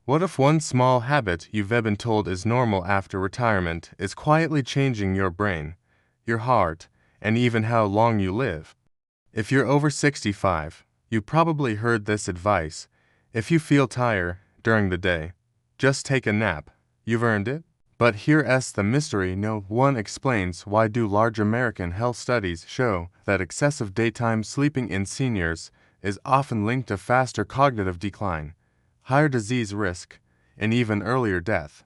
What if one small habit you've been told is normal after retirement is quietly changing your brain, your heart, and even how long you live? If you're over 65, you probably heard this advice. If you feel tired during the day, just take a nap. You've earned it. But here's the mystery no one explains. Why do large American health studies show that excessive daytime sleeping in seniors is often linked to faster cognitive decline, higher disease risk, and even earlier death?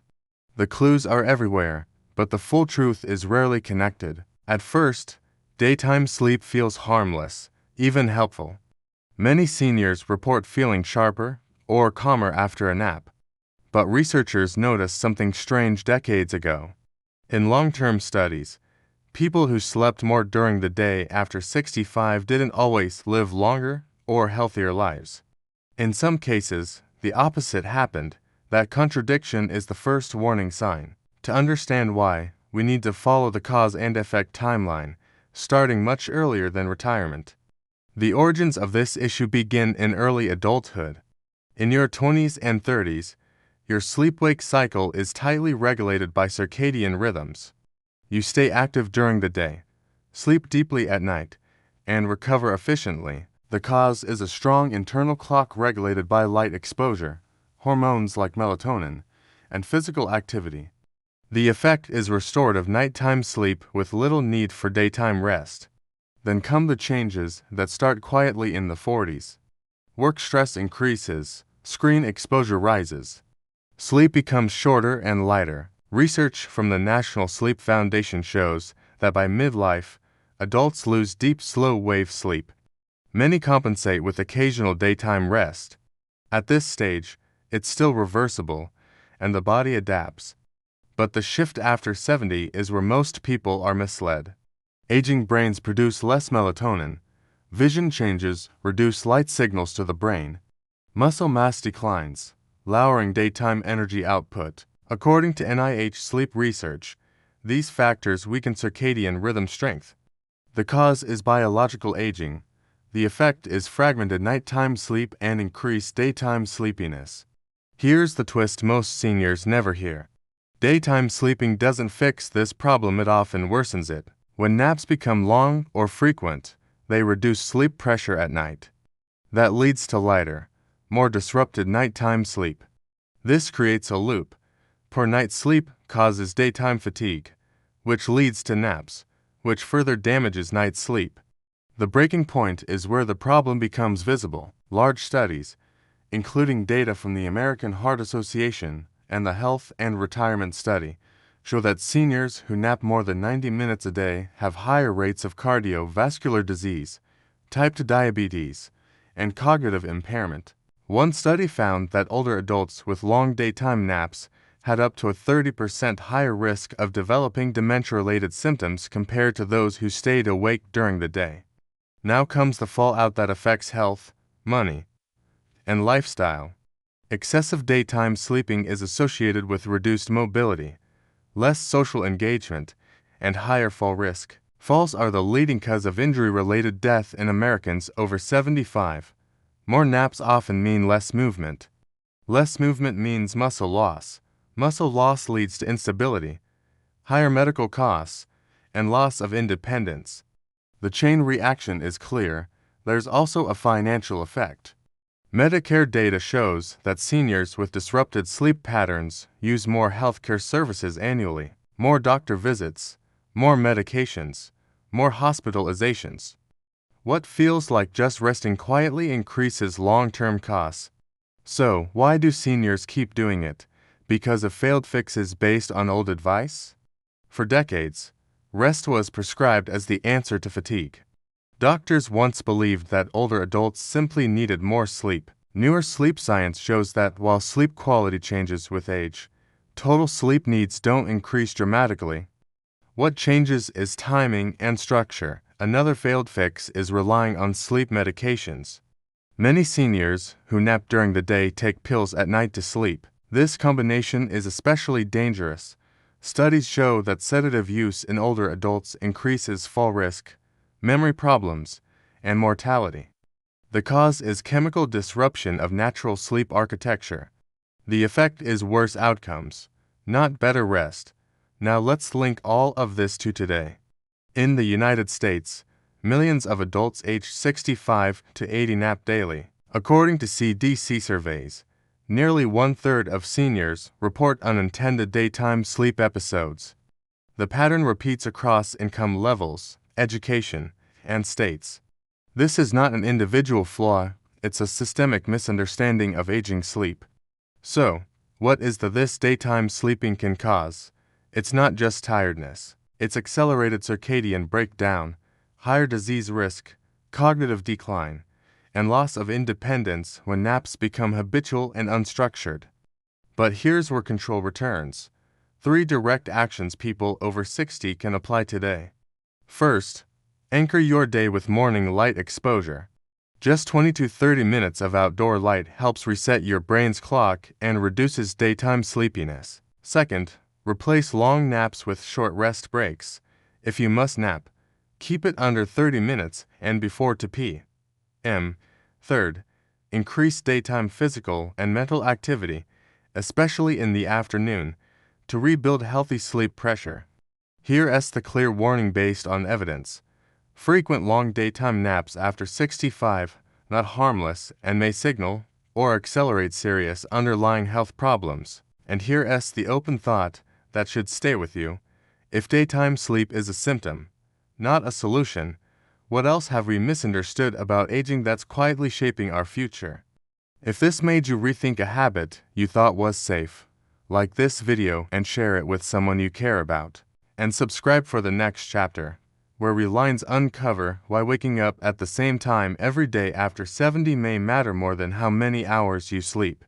The clues are everywhere, but the full truth is rarely connected. At first, daytime sleep feels harmless, even helpful. Many seniors report feeling sharper or calmer after a nap. But researchers noticed something strange decades ago. In long-term studies, people who slept more during the day after 65 didn't always live longer or healthier lives. In some cases, the opposite happened. That contradiction is the first warning sign. To understand why, we need to follow the cause and effect timeline, starting much earlier than retirement. The origins of this issue begin in early adulthood. In your 20s and 30s, your sleep-wake cycle is tightly regulated by circadian rhythms. You stay active during the day, sleep deeply at night, and recover efficiently. The cause is a strong internal clock regulated by light exposure, hormones like melatonin, and physical activity. The effect is restorative nighttime sleep with little need for daytime rest. Then come the changes that start quietly in the 40s. Work stress increases, screen exposure rises. Sleep becomes shorter and lighter. Research from the National Sleep Foundation shows that by midlife, adults lose deep, slow-wave sleep. Many compensate with occasional daytime rest. At this stage, it's still reversible, and the body adapts. But the shift after 70 is where most people are misled. Aging brains produce less melatonin. Vision changes reduce light signals to the brain. Muscle mass declines, lowering daytime energy output. According to NIH sleep research, these factors weaken circadian rhythm strength. The cause is biological aging. The effect is fragmented nighttime sleep and increased daytime sleepiness. Here's the twist most seniors never hear. Daytime sleeping doesn't fix this problem, it often worsens it. When naps become long or frequent, they reduce sleep pressure at night. That leads to lighter, more disrupted nighttime sleep. This creates a loop. Poor night sleep causes daytime fatigue, which leads to naps, which further damages night sleep. The breaking point is where the problem becomes visible. Large studies, including data from the American Heart Association and the Health and Retirement Study, show that seniors who nap more than 90 minutes a day have higher rates of cardiovascular disease, type 2 diabetes, and cognitive impairment. One study found that older adults with long daytime naps had up to a 30% higher risk of developing dementia-related symptoms compared to those who stayed awake during the day. Now comes the fallout that affects health, money, and lifestyle. Excessive daytime sleeping is associated with reduced mobility, less social engagement, and higher fall risk. Falls are the leading cause of injury-related death in Americans over 75. More naps often mean less movement. Less movement means muscle loss. Muscle loss leads to instability, higher medical costs, and loss of independence. The chain reaction is clear. There's also a financial effect. Medicare data shows that seniors with disrupted sleep patterns use more healthcare services annually, more doctor visits, more medications, more hospitalizations. What feels like just resting quietly increases long-term costs. So, why do seniors keep doing it? Because of failed fixes based on old advice? For decades, rest was prescribed as the answer to fatigue. Doctors once believed that older adults simply needed more sleep. Newer sleep science shows that while sleep quality changes with age, total sleep needs don't increase dramatically. What changes is timing and structure. Another failed fix is relying on sleep medications. Many seniors who nap during the day take pills at night to sleep. This combination is especially dangerous. Studies show that sedative use in older adults increases fall risk, memory problems, and mortality. The cause is chemical disruption of natural sleep architecture. The effect is worse outcomes, not better rest. Now let's link all of this to today. In the United States, millions of adults aged 65 to 80 nap daily. According to CDC surveys, nearly one-third of seniors report unintended daytime sleep episodes. The pattern repeats across income levels, education, and states. This is not an individual flaw, it's a systemic misunderstanding of aging sleep. So, what is this daytime sleeping can cause? It's not just tiredness. It's accelerated circadian breakdown, higher disease risk, cognitive decline, and loss of independence when naps become habitual and unstructured. But here's where control returns. 3 direct actions people over 60 can apply today. First, anchor your day with morning light exposure. Just 20 to 30 minutes of outdoor light helps reset your brain's clock and reduces daytime sleepiness. Second, replace long naps with short rest breaks. If you must nap, keep it under 30 minutes and before 2 p.m. Third, increase daytime physical and mental activity, especially in the afternoon, to rebuild healthy sleep pressure. Here's the clear warning based on evidence. Frequent long daytime naps after 65, not harmless, and may signal or accelerate serious underlying health problems. And here's the open thought that should stay with you. If daytime sleep is a symptom, not a solution, what else have we misunderstood about aging that's quietly shaping our future? If this made you rethink a habit you thought was safe, like this video and share it with someone you care about. And subscribe for the next chapter, where we lines uncover why waking up at the same time every day after 70 may matter more than how many hours you sleep.